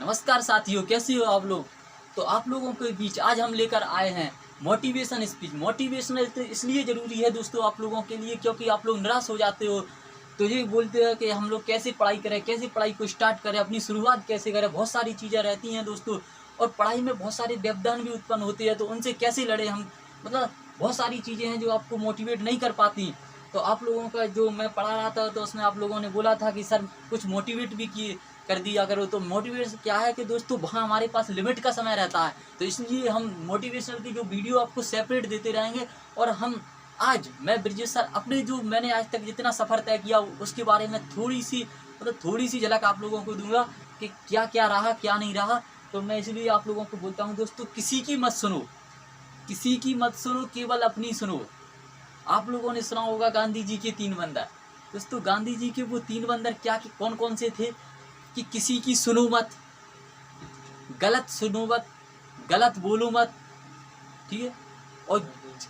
नमस्कार साथियों, कैसे हो आप लोग। तो आप लोगों के बीच आज हम लेकर आए हैं मोटिवेशन स्पीच। मोटिवेशनल इसलिए ज़रूरी है दोस्तों आप लोगों के लिए, क्योंकि आप लोग निराश हो जाते हो तो ये बोलते हैं कि हम लोग कैसे पढ़ाई करें, कैसे पढ़ाई को स्टार्ट करें, अपनी शुरुआत कैसे करें। बहुत सारी चीज़ें रहती हैं दोस्तों, और पढ़ाई में बहुत सारे व्यवधान भी उत्पन्न होते हैं, तो उनसे कैसे लड़े हम। मतलब बहुत सारी चीज़ें हैं जो आपको मोटिवेट नहीं कर पाती। तो आप लोगों का जो मैं पढ़ा रहा था तो उसमें आप लोगों ने बोला था कि सर कुछ मोटिवेट भी किए कर दिया करो। तो मोटिवेशन क्या है कि दोस्तों वहाँ हमारे पास लिमिट का समय रहता है, तो इसलिए हम मोटिवेशनल की जो वीडियो आपको सेपरेट देते रहेंगे। और हम आज मैं ब्रिजेश सर अपने जो मैंने आज तक जितना सफ़र तय किया उसके बारे में थोड़ी सी झलक आप लोगों को दूंगा कि क्या क्या रहा क्या नहीं रहा। तो मैं इसलिए आप लोगों को बोलता हूँ दोस्तों, किसी की मत सुनो, किसी की मत सुनो, केवल अपनी सुनो। आप लोगों ने सुना होगा गांधी जी के 3 बंदर। दोस्तों गांधी जी के वो 3 बंदर क्या कौन कौन से थे कि किसी की सुनो मत, गलत सुनो मत, गलत बोलो मत, ठीक है, और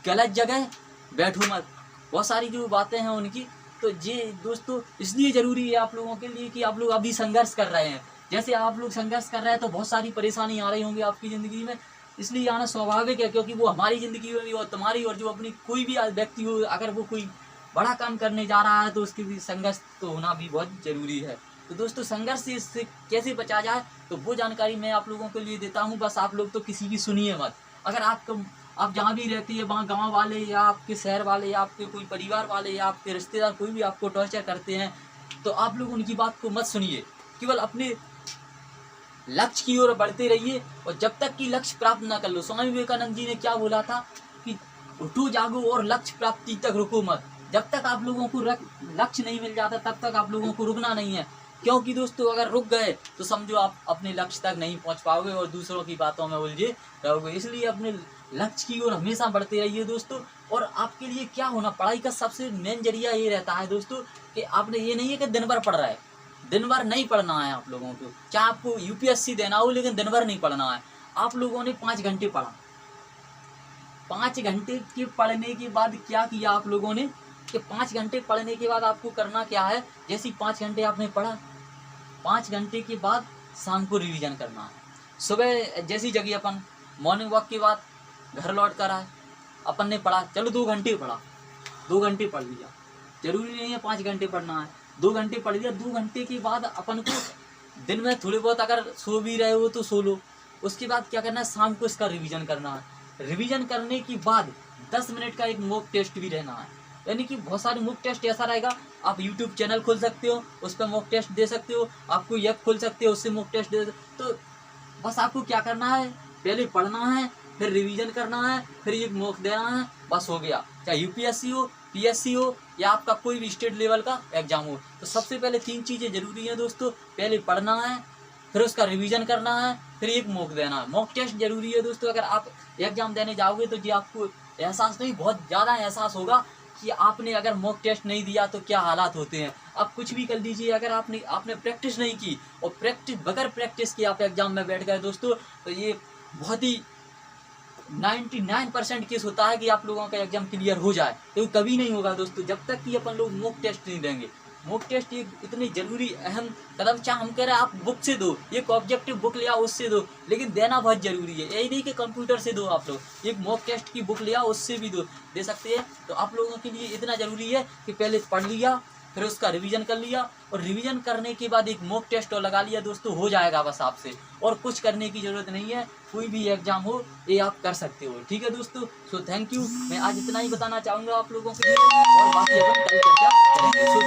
गलत जगह बैठो मत। बहुत सारी जो बातें हैं उनकी। तो ये दोस्तों इसलिए ज़रूरी है आप लोगों के लिए कि आप लोग अभी संघर्ष कर रहे हैं। जैसे आप लोग संघर्ष कर रहे हैं तो बहुत सारी परेशानी आ रही होंगी आपकी ज़िंदगी में। इसलिए आना स्वाभाविक है, क्योंकि वो हमारी ज़िंदगी में भी और तुम्हारी, और जो अपनी कोई भी व्यक्ति हो, अगर वो कोई बड़ा काम करने जा रहा है तो उसके भी संघर्ष तो होना भी बहुत ज़रूरी है। तो दोस्तों संघर्ष से इससे कैसे बचा जाए तो वो जानकारी मैं आप लोगों के लिए देता हूँ। बस आप लोग तो किसी की सुनिए मत। अगर आप जहाँ भी रहती है वहाँ गांव वाले या आपके शहर वाले या आपके कोई परिवार वाले या आपके रिश्तेदार कोई भी आपको टॉर्चर करते हैं तो आप लोग उनकी बात को मत सुनिए। केवल अपने लक्ष्य की ओर बढ़ते रहिए, और जब तक कि लक्ष्य प्राप्त ना कर लो। स्वामी विवेकानंद जी ने क्या बोला था कि उठो जागो और लक्ष्य प्राप्ति तक रुको मत। जब तक आप लोगों को लक्ष्य नहीं मिल जाता तब तक आप लोगों को रुकना नहीं है, क्योंकि दोस्तों अगर रुक गए तो समझो आप अपने लक्ष्य तक नहीं पहुंच पाओगे और दूसरों की बातों में उलझे रहोगे। इसलिए अपने लक्ष्य की ओर हमेशा बढ़ते रहिए दोस्तों। और आपके लिए क्या होना, पढ़ाई का सबसे मेन जरिया ये रहता है दोस्तों कि आपने ये नहीं है कि दिन भर पढ़ रहा है, दिन भर नहीं पढ़ना है आप लोगों को। चाहे आपको यूपीएससी देना हो लेकिन दिन भर नहीं पढ़ना है। आप लोगों ने 5 घंटे पढ़ा, 5 घंटे के पढ़ने के बाद क्या किया आप लोगों ने कि 5 घंटे पढ़ने के बाद आपको करना क्या है। जैसे 5 घंटे आपने पढ़ा, 5 घंटे के बाद शाम को रिवीजन करना है। सुबह जैसी जगह अपन मॉर्निंग वॉक के बाद घर लौट कर आए, अपन ने पढ़ा, चलो 2 घंटे पढ़ा, 2 घंटे पढ़ लिया, जरूरी नहीं है 5 घंटे पढ़ना है। 2 घंटे पढ़ लिया, 2 घंटे के बाद अपन को दिन में थोड़े बहुत अगर सो भी रहे हो तो सो लो। उसके बाद क्या करना है, शाम को इसका रिवीजन करना है। रिवीजन करने के बाद 10 मिनट का एक मॉक टेस्ट भी रहना है। यानी कि बहुत सारे मॉक टेस्ट ऐसा रहेगा, आप यूट्यूब चैनल खोल सकते हो, उस पर मॉक टेस्ट दे सकते हो, आप कोई ऐप खोल सकते हो उससे मॉक टेस्ट दे सकते हो। तो बस आपको क्या करना है, पहले पढ़ना है, फिर रिवीजन करना है, फिर एक मॉक देना है, बस हो गया। चाहे यूपीएससी हो, पीएससी हो या आपका कोई भी स्टेट लेवल का एग्जाम हो। तो सबसे पहले 3 चीज़ें जरूरी हैं दोस्तों, पहले पढ़ना है, फिर उसका रिवीजन करना है, फिर एक मॉक देना है। मॉक टेस्ट जरूरी है दोस्तों। अगर आप एग्जाम देने जाओगे तो जी आपको एहसास नहीं, बहुत ज़्यादा एहसास होगा कि आपने अगर मॉक टेस्ट नहीं दिया तो क्या हालात होते हैं। आप कुछ भी कर लीजिए, अगर आपने प्रैक्टिस नहीं की और बगैर प्रैक्टिस के आप एग्जाम में बैठ गए दोस्तों, तो ये बहुत ही 99% केस होता है कि आप लोगों का एग्जाम क्लियर हो जाए, तो कभी नहीं होगा दोस्तों जब तक कि अपन लोग मॉक टेस्ट नहीं देंगे। मॉक टेस्ट एक इतनी जरूरी अहम कदम, चाहे हम कह रहे हैं आप बुक से दो, एक ऑब्जेक्टिव बुक ले आओ उससे दो, लेकिन देना बहुत जरूरी है। यही नहीं कि कंप्यूटर से दो, आप लोग एक मॉक टेस्ट की बुक ले आओ उससे भी दे सकते हैं। तो आप लोगों के लिए इतना जरूरी है कि पहले पढ़ लिया, फिर उसका रिवीजन कर लिया, और रिवीजन करने के बाद एक मॉक टेस्ट और लगा लिया दोस्तों, हो जाएगा बस आपसे। और कुछ करने की ज़रूरत नहीं है, कोई भी एग्जाम हो ये आप कर सकते हो। ठीक है दोस्तों, सो थैंक यू। मैं आज इतना ही बताना चाहूँगा आप लोगों के लिए, और बाकी अपन कल चर्चा करेंगे।